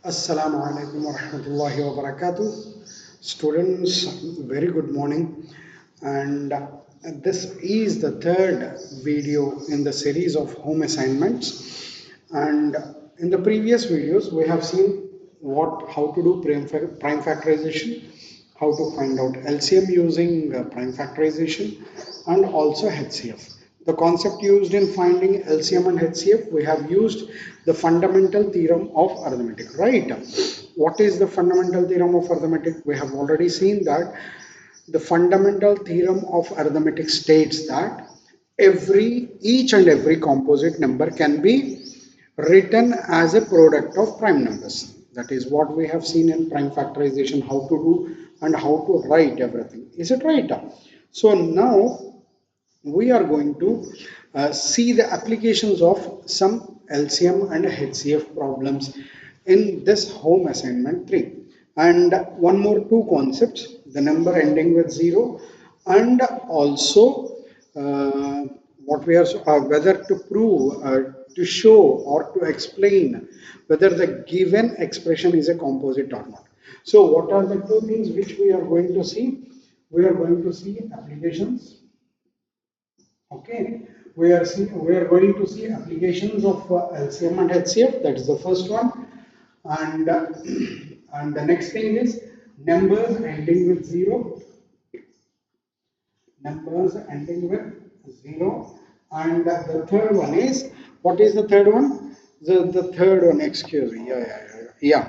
Assalamu alaikum wa rahmatullahi wa barakatuh. Students, very good morning. And this is the third video in the series of home assignments. And in the previous videos, we have seen how to do prime factorization, how to find out LCM using prime factorization, and also HCF. The concept used in finding LCM and HCF, we have used the fundamental theorem of arithmetic, right? What is the fundamental theorem of arithmetic? We have already seen that the fundamental theorem of arithmetic states that each and every composite number can be written as a product of prime numbers. That is what we have seen in prime factorization, how to do and how to write everything. Is it right? So now we are going to see the applications of some LCM and HCF problems in this home assignment 3. And one more two concepts, the number ending with 0 and also what we are whether to prove, to show or to explain whether the given expression is a composite or not. So what are the two things which we are going to see? We are going to see applications. Okay, we are going to see applications of LCM and HCF. That is the first one, and and the next thing is numbers ending with zero. Numbers ending with zero, and the third one is, what is the third one? The third one. Excuse me. Yeah.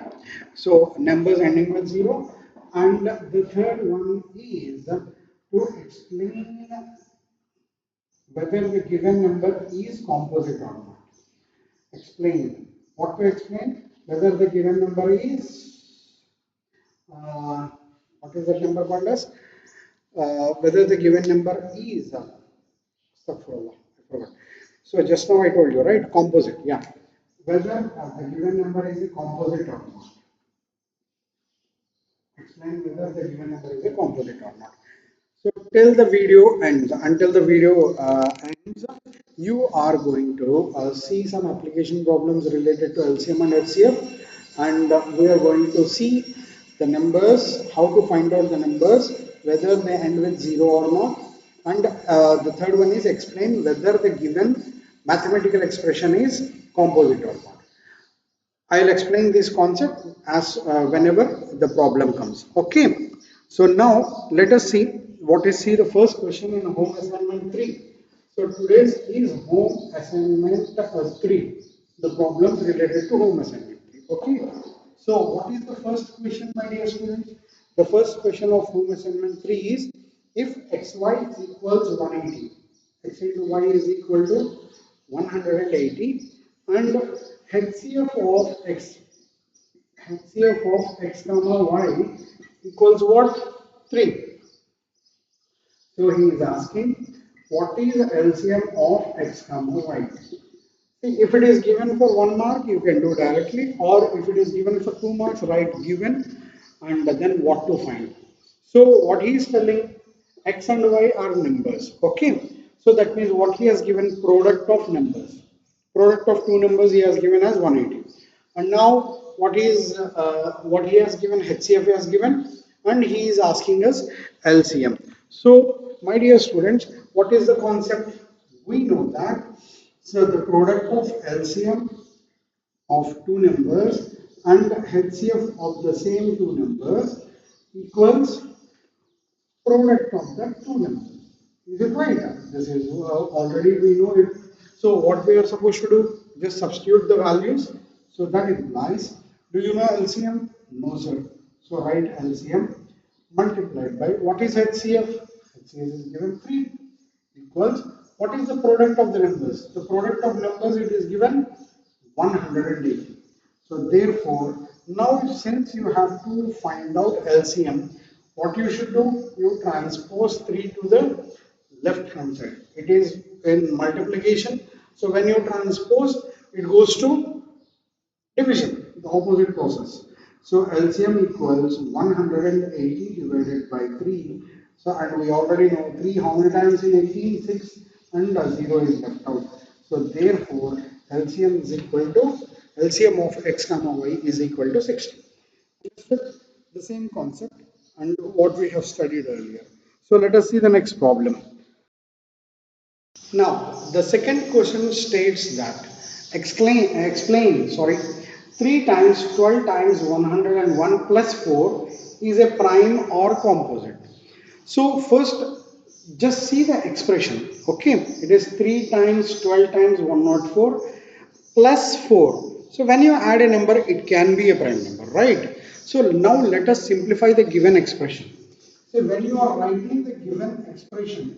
So numbers ending with zero, and the third one is to explain whether the given number is composite or not. Explain. What to explain? Whether the given number is, uh, what is that number called as? Whether the given number is, astaghfirullah, I forgot. So just now I told you, right? Composite, yeah. Whether the given number is a composite or not. Explain whether the given number is a composite or not. So till the video ends, until the video ends, you are going to see some application problems related to LCM and HCF, and we are going to see the numbers, how to find out the numbers, whether they end with 0 or not, and the third one is explain whether the given mathematical expression is composite or not. I'll explain this concept as whenever the problem comes. Okay. So now let us see see the first question in home assignment 3. So today's is home assignment 3. The problems related to home assignment 3. Okay. So what is the first question, my dear students? The first question of home assignment 3 is, if xy equals 180, x into y is equal to 180, and HCF of x, HCF of x comma y equals what? 3. So he is asking, what is the LCM of x comma y? See, if it is given for 1 mark, you can do directly, or if it is given for 2 marks, write given and then what to find. So what he is telling, x and y are numbers. Okay. So that means what he has given, product of numbers. Product of two numbers he has given as 180. And now what he has given, HCF has given, and he is asking us LCM. So my dear students, what is the concept? We know that, so the product of LCM of two numbers and HCF of the same two numbers equals product of the two numbers. Is it right? This is already we know it. So what we are supposed to do? Just substitute the values. So that implies, do you know LCM? No, sir. So write LCM multiplied by, what is HCF? HCF is given 3 equals, what is the product of the numbers? The product of numbers, it is given 180. So therefore, now since you have to find out LCM, what you should do? You transpose 3 to the left hand side. It is in multiplication. So when you transpose, it goes to division, the opposite process. So LCM equals 180 divided by 3. So, and we already know 3 how many times in 18? 6, and 0 is left out. So therefore LCM is equal to LCM of x comma y is equal to 60. Understood? The same concept and what we have studied earlier. So let us see the next problem. Now, the second question states that explain 3 times 12 times 101 plus 4 is a prime or composite. So first, just see the expression. Okay, it is 3 times 12 times 104 plus 4. So when you add a number, it can be a prime number, right? So now let us simplify the given expression. So when you are writing the given expression,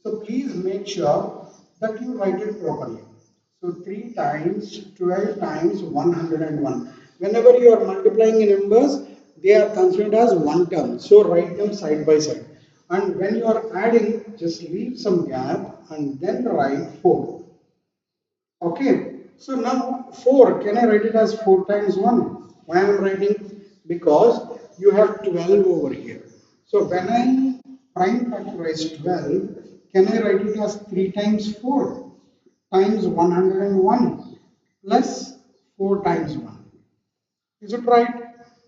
so please make sure that you write it properly. So 3 times 12 times 101. Whenever you are multiplying in numbers, they are considered as one term. So write them side by side. And when you are adding, just leave some gap and then write 4. Okay, so now 4, can I write it as 4 times 1? Why I am writing? Because you have 12 over here. So when I prime factorize 12, can I write it as 3 times 4 times 101 plus 4 times 1? Is it right?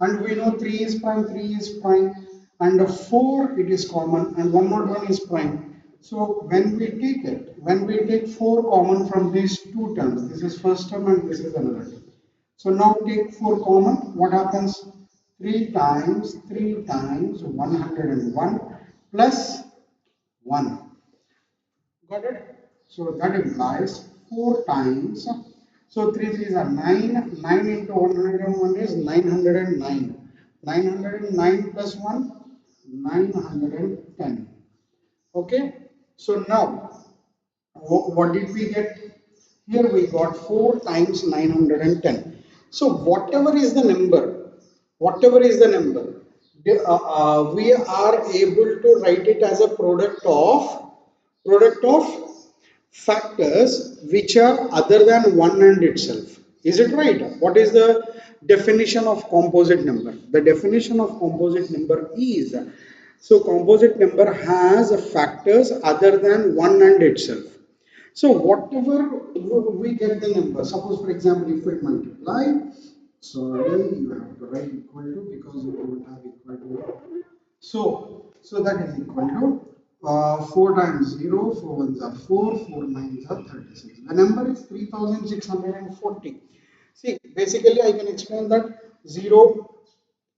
And we know 3 is prime, 3 is prime, and 4 it is common, and 101 is prime. So when we take 4 common from these two terms, this is first term and this is another term. So now take 4 common, what happens? 3 times 101 plus 1. Got it? So that implies 4 times. So 3 3s are 9. 9 into 101 is 909. 909 plus 1, 910. Okay? So now, what did we get? Here we got 4 times 910. So whatever is the number, we are able to write it as a product of factors which are other than 1 and itself. Is it right? What is the definition of composite number? The definition of composite number is, so composite number has factors other than 1 and itself. So whatever we get the number, suppose for example if we multiply, sorry, you have to write equal to because you don't have equal to. So that is equal to 4 times 0, 4 ones are 4, 4 nines are 36. The number is 3640. See, basically I can explain that 0,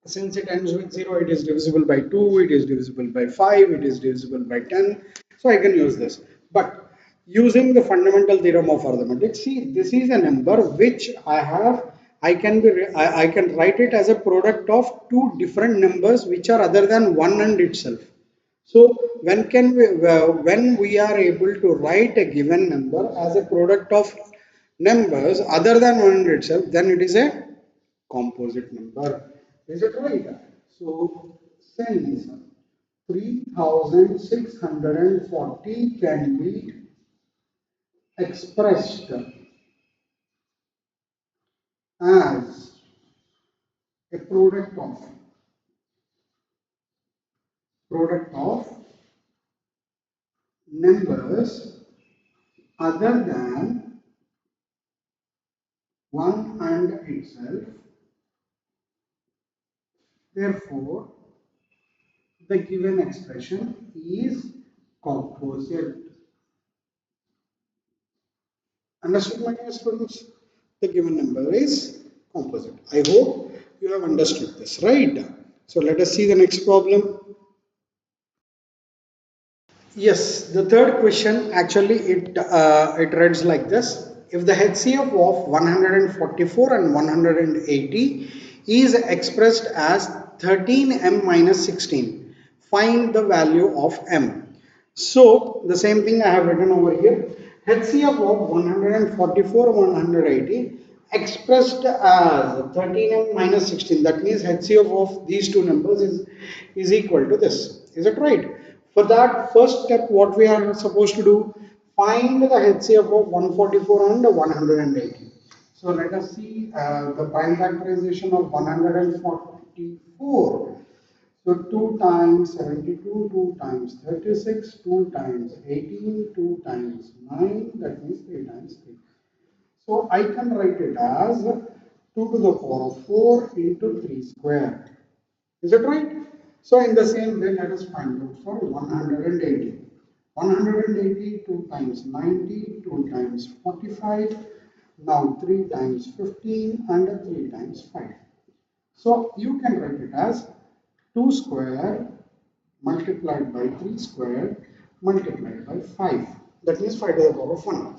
since it ends with 0, it is divisible by 2, it is divisible by 5, it is divisible by 10. So I can use this. But using the fundamental theorem of arithmetic, see, this is a number which I can write it as a product of two different numbers which are other than 1 and itself. So when we are able to write a given number as a product of numbers other than 1 and itself, then it is a composite number. Is it right? So since 3640 can be expressed as a product of numbers other than 1 and itself, therefore the given expression is composite. Understood, my dear students? The given number is composite. I hope you have understood this, right? So let us see the next problem. Yes, the third question actually it reads like this: if the HCF of 144 and 180 is expressed as 13m minus 16, find the value of m. So the same thing I have written over here. HCF of 144 180 expressed as 13m minus 16. That means HCF of these two numbers is equal to this. Is it right? For that first step, what we are supposed to do, find the HCF of 144 and 180. So let us see the prime factorization of 144. So 2 times 72, 2 times 36, 2 times 18, 2 times 9, that means 3 times 3. So I can write it as 2 to the power of 4 into 3 square. Is it right? So in the same way, let us find out for 180. 180, 2 times 90, 2 times 45, now 3 times 15 and 3 times 5. So you can write it as 2 square multiplied by 3 square multiplied by 5. That means 5 to the power of 1.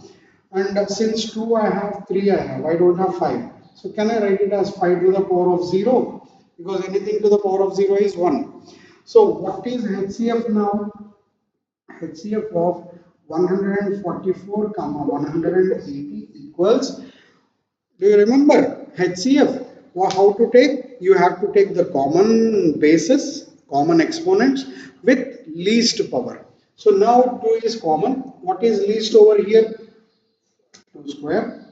And since 2 I have, 3 I have, I don't have 5. So can I write it as 5 to the power of 0? Because anything to the power of 0 is 1. So what is HCF now? HCF of 144 comma 180 equals, do you remember HCF? Well, how to take? You have to take the common basis, common exponents with least power. So now 2 is common. What is least over here? 2 square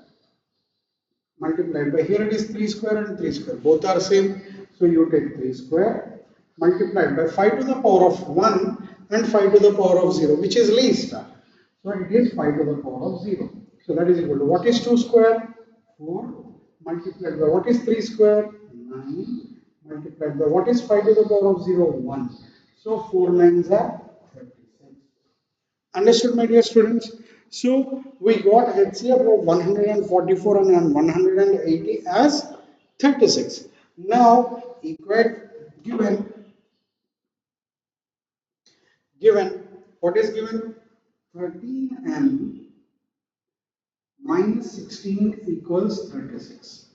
multiplied by, here it is 3 square and 3 square. Both are same. So you take 3 square multiplied by 5 to the power of 1 and 5 to the power of 0, which is least. So it is 5 to the power of 0. So that is equal to, what is 2 square? 4 multiplied by, what is 3 square? 9 multiplied by, what is 5 to the power of 0? 1. So 4 nines are 36. Understood, my dear students? So we got HCF of 144 and 180 as 36. Now equate, given what is given? 13m minus 16 equals 36.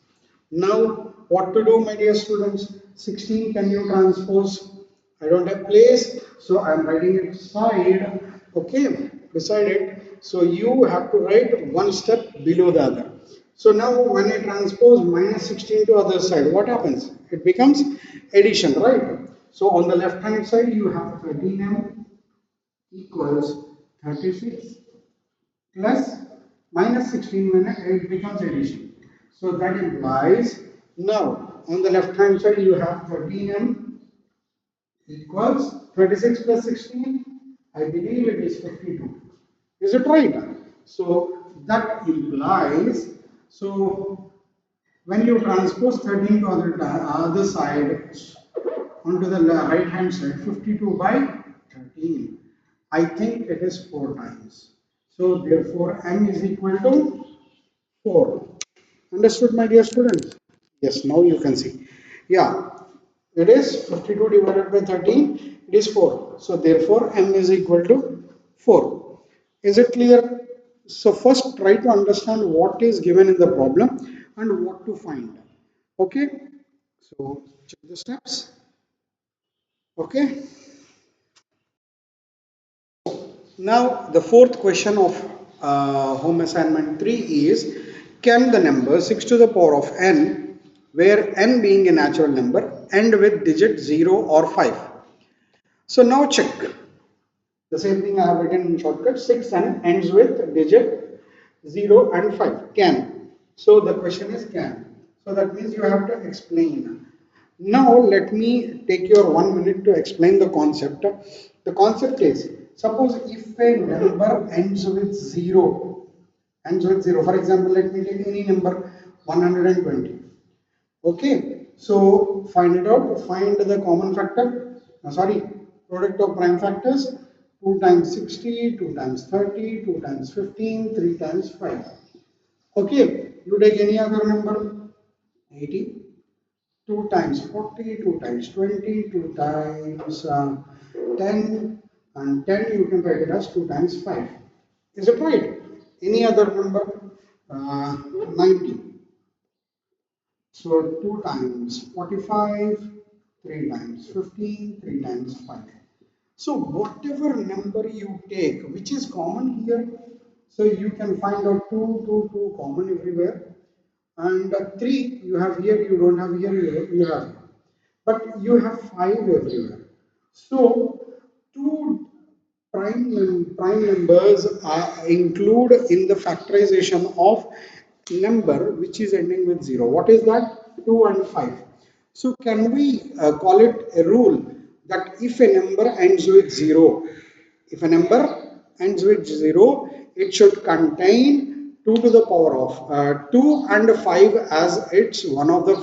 Now what to do, my dear students? 16 can you transpose? I don't have place, so I am writing it side. Okay, beside it. So you have to write one step below the other. So now when I transpose minus 16 to other side, what happens? It becomes addition, right? So on the left hand side you have 13m equals 36 plus minus 16, when it becomes addition. So that implies, now on the left hand side you have 13m equals 36 plus 16. I believe it is 52. Is it right? So that implies, so when you transpose 13 to other side onto the right hand side, 52 by 13, I think it is 4 times. So therefore m is equal to 4. Understood, my dear students? Yes, now you can see. Yeah, it is 52 divided by 13, it is 4. So therefore m is equal to 4. Is it clear? So first try to understand what is given in the problem and what to find. Okay, so check the steps. Okay, now the fourth question of home assignment 3 is, can the number 6 to the power of n, where n being a natural number, end with digit 0 or 5? So now check. The same thing I have written in shortcut. 6n ends with digit 0 and 5. Can. So the question is can. So that means you have to explain. Now let me take your 1 minute to explain the concept. The concept is, suppose if a number ends with 0, for example, let me take any number 120. Okay, so find it out. Find the common factor. Sorry, product of prime factors. 2 times 60, 2 times 30, 2 times 15, 3 times 5. Okay, you take any other number. 80. 2 times 40, 2 times 20, 2 times 10, and 10 you can write it as 2 times 5. Is it right? Any other number? 90. So 2 times 45, 3 times 15, 3 times 5. So whatever number you take, which is common here, so you can find out 2, 2, 2 common everywhere. And 3 you have here, you don't have here, you have here. But you have 5 everywhere. So two prime numbers are include in the factorization of number which is ending with 0. What is that? 2 and 5. So can we call it a rule that if a number ends with 0, if a number ends with 0, it should contain 2 to the power of 2 and 5 as its one of the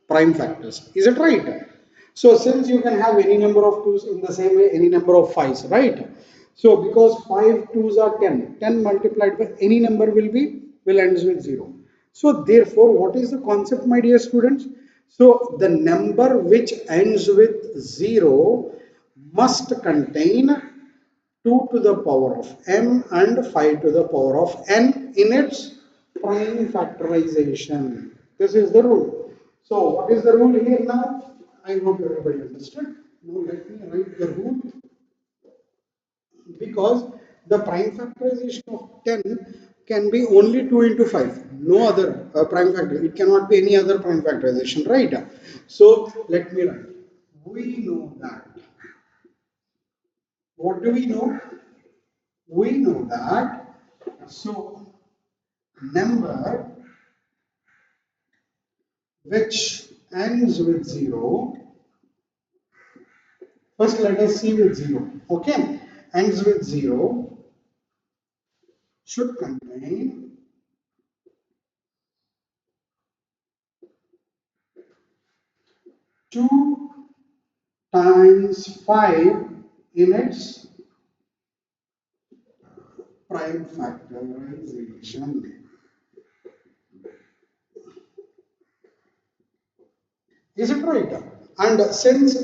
prime factors. Is it right? So since you can have any number of 2's in the same way, any number of 5's, right? So because 5 2's are 10, 10 multiplied by any number will ends with 0. So therefore, what is the concept, my dear students? So the number which ends with 0 must contain 2 to the power of m and 5 to the power of n in its prime factorization. This is the rule. So what is the rule here now? I hope everybody understood. Now let me write the rule, because the prime factorization of 10 can be only 2 into 5, no other prime factor. It cannot be any other prime factorization, right? So let me write. We know that. What do we know? We know that. So number which ends with 0, first let us see with 0, okay, ends with 0 should contain 2 times 5 in its prime factorization. Is it right? And since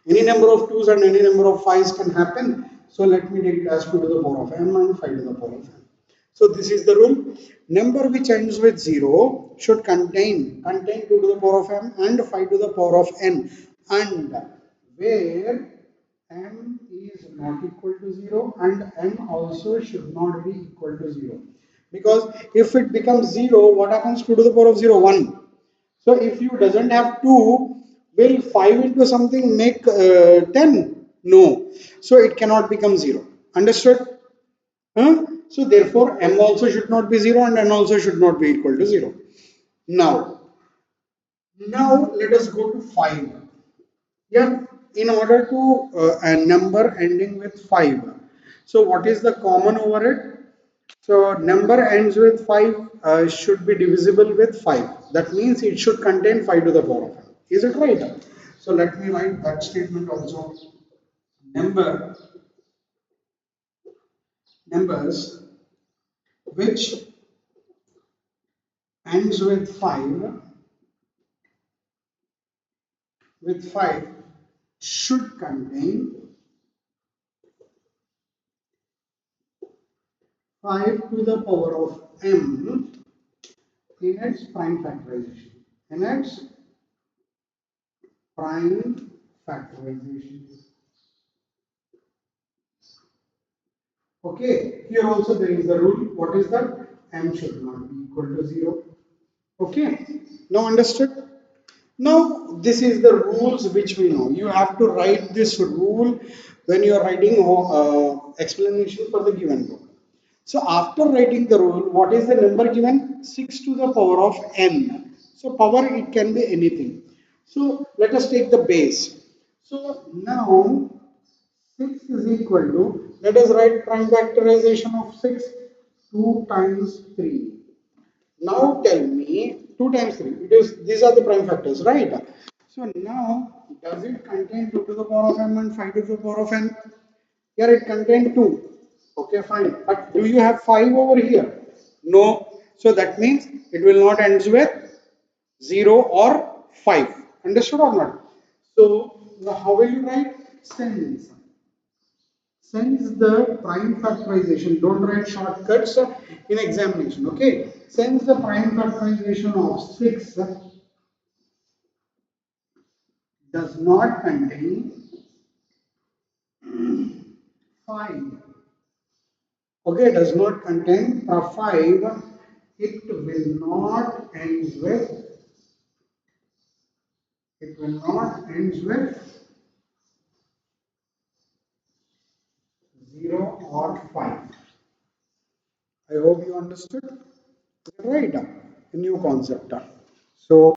any number of 2's and any number of 5's can happen, so let me take it as 2 to the power of m and 5 to the power of m. So this is the rule. Number which ends with 0 should contain 2 to the power of m and 5 to the power of n, and where m is not equal to 0 and n also should not be equal to 0. Because if it becomes 0, what happens? 2 to the power of 0? 1. So if you doesn't have 2, will 5 into something make 10? No. So it cannot become 0. Understood? Huh? So therefore m also should not be 0 and n also should not be equal to 0. Now let us go to 5. Yeah, in order to a number ending with 5. So what is the common over it? So number ends with 5 should be divisible with 5. That means it should contain 5 to the power of n. Is it right? So let me write that statement also. Numbers which ends with 5 should contain 5 to the power of m in its prime factorization. In its prime factorization. Okay, here also there is a rule. What is that? M should not be equal to 0. Okay, now understood? Now this is the rules which we know. You have to write this rule when you are writing explanation for the given rule. So after writing the rule, what is the number given? 6 to the power of n. So power, it can be anything. So let us take the base. So now 6 is equal to, let us write prime factorization of 6, 2 times 3. Now tell me 2 times 3. It is, these are the prime factors, right? So now does it contain 2 to the power of m and 5 to the power of n? Here it contains 2. Okay, fine. But do you have 5 over here? No. So that means it will not end with 0 or 5. Understood or not? So now how will you write? Since the prime factorization, don't write shortcuts in examination, okay? Since the prime factorization of 6 does not contain 5, okay, does not contain 5, it will not end with 0 or 5. I hope you understood. Right, a new concept. So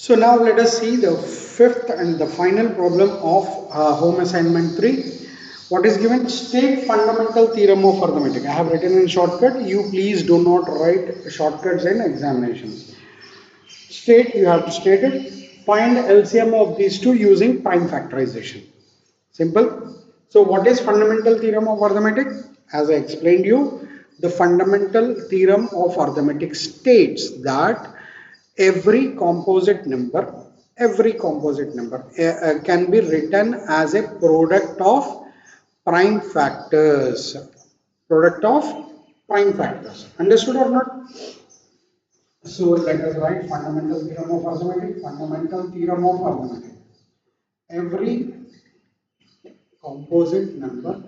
So now let us see the fifth and the final problem of home assignment 3. What is given? State fundamental theorem of arithmetic. I have written in shortcut. You please do not write shortcuts in examinations. State, you have to state it. Find LCM of these two using prime factorization. Simple. So what is fundamental theorem of arithmetic? As I explained you, the fundamental theorem of arithmetic states that every composite number can be written as a product of prime factors. Product of prime factors. Understood or not? So let us write fundamental theorem of arithmetic. Fundamental theorem of arithmetic. Every composite number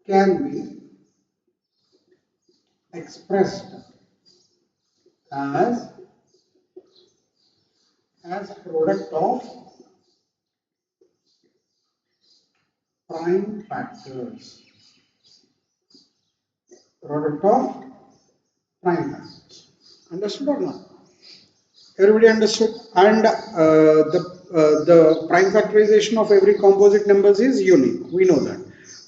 can be expressed as product of prime factors. Product of prime factors. Understood or not? Everybody understood? And the prime factorization of every composite numbers is unique. We know that.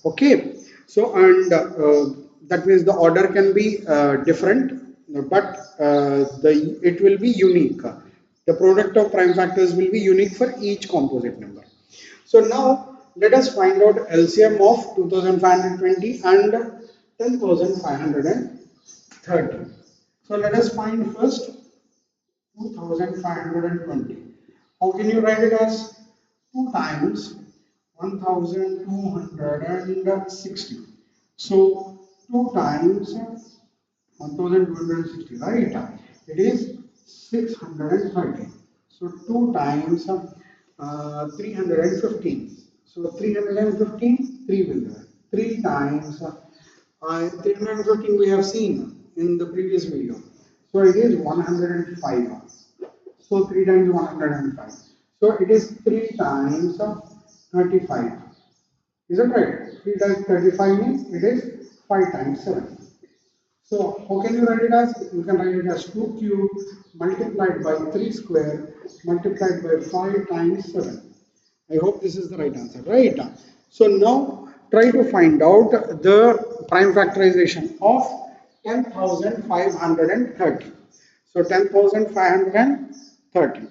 Okay. So and that means the order can be different, but it will be unique. The product of prime factors will be unique for each composite number. So now let us find out LCM of 2520 and 10530. So let us find first 2520. How can you write it as 2 times 1260? So 2 times 1260, right? It is 630. So 2 times 315. So 315, 3 will be 3 times 315 we have seen in the previous video. So it is 105. So 3 times 105. So it is 3 times 35. Is that right? 3 times 35 means it is 5 times 7. So how can you write it as? You can write it as 2 cube multiplied by 3 square multiplied by 5 times 7. I hope this is the right answer, right? So now try to find out the prime factorization of 10,530. So 10,530.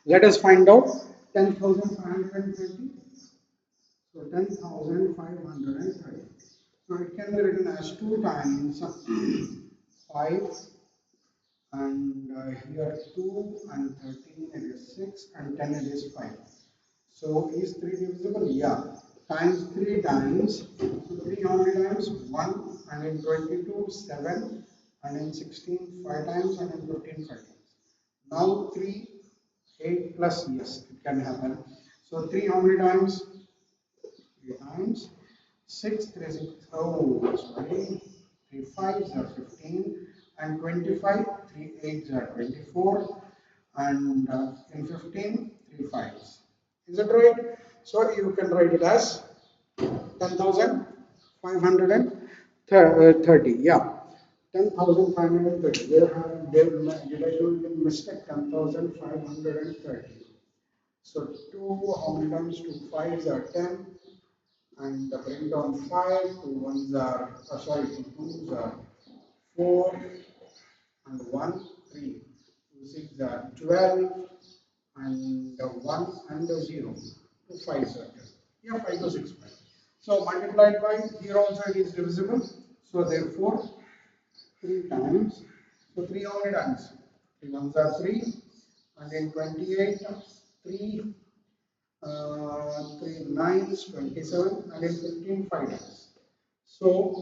Let us find out 10,530. So 10,530. So it can be written as 2 times 5 and here 2 and 13 it is 6 and 10 it is 5. So is 3 divisible? Yeah. Times 3 times. So 3 how many times? 1 and in 22 7 and in 16 5 times and in 15 5 times. Now 3 8 plus, yes, it can happen. So 3 how many times? 3 times 6 3 6, oh sorry, 3 5s are 15 and 25 3 8s are 24 and in 15 3 5s. Is it right? So you can write it as 10,530. Yeah, 10,530. Did I do a mistake? 10,530. So 2, how many times? 2 5s are 10 and bring down 5, 2 1s are, sorry, 2 2s are 4 and 1, 3, 2 6 are 12 and 1 and 0, 2 5s are 10. Yeah, 5 to 6 5. So multiplied by, here also it is divisible. So therefore 3 times. So 3 how many times? 3 ones are 3 and in 28 3 3 nines 27 and in 15 5 times. So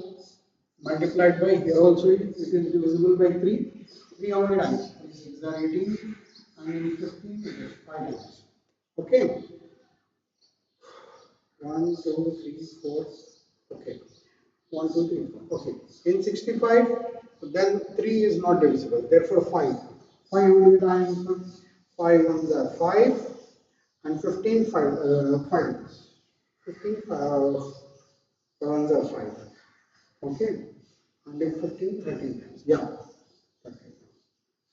multiplied by, here also it is divisible by 3. 3 how many times? 3 6 are 18 and in 15 it is 5 times. Okay. 1 2 3 4. Okay. 1 2 3 4. Okay. In 65 then 3 is not divisible, therefore 5. 5 how many times? 5 ones are 5 and 15 5 15 ones are 5. Okay. And in 15 13 times. Yeah. Okay.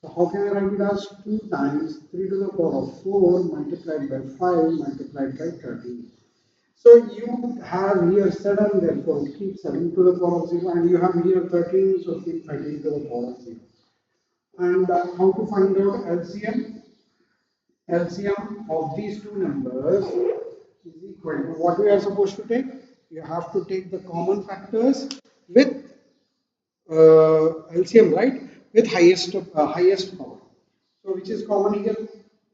So how can I write it as 2 times 3 to the power of 4 multiplied by 5 multiplied by 13. So you have here 7, therefore keep 7 to the power of 0, and you have here 13, so keep 13 to the power of 0. And how to find out LCM? LCM of these two numbers is equal to what we are supposed to take? You have to take the common factors with LCM, right? With highest power. So which is common here?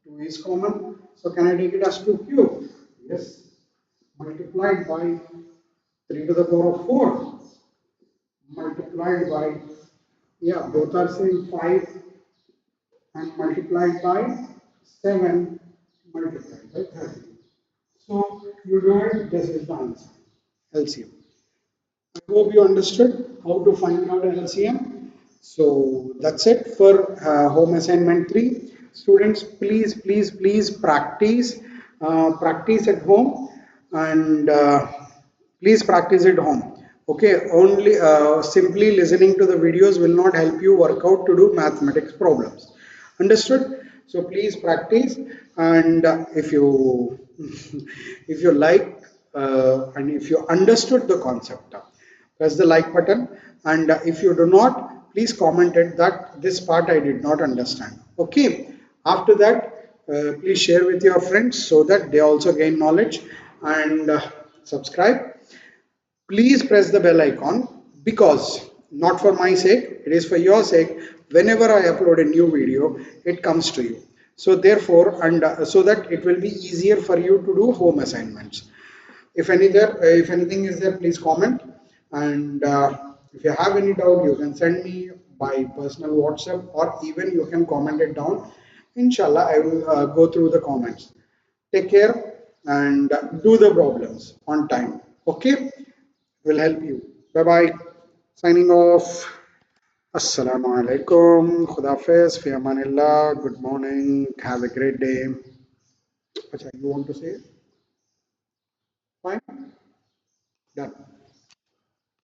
2 is common. So can I take it as 2 cube? Yes. Multiplied by 3 to the power of 4. Multiplied by, yeah, both are same 5, and multiplied by 7 multiplied by 30. So you do it, this is the answer. LCM. I hope you understood how to find out LCM. So that's it for home assignment 3. Students, please practice at home, and please practice at home. Okay, only simply listening to the videos will not help you work out to do mathematics problems. Understood? So please practice, and if you if you like and if you understood the concept, press the like button, and if you do not, please comment it that this part I did not understand. Okay, after that please share with your friends so that they also gain knowledge, and subscribe. Please press the bell icon, because not for my sake, it is for your sake. Whenever I upload a new video, it comes to you. So therefore, and so that it will be easier for you to do home assignments. If anything is there, please comment. And if you have any doubt, you can send me by personal WhatsApp, or even you can comment it down. Inshallah, I will go through the comments. Take care, and do the problems on time. Okay, will help you. Bye bye. Signing off. Assalamu alaikum. Khudafiz. Fi amanillah. Good morning. Have a great day. Acha, you want to say? Fine. Done.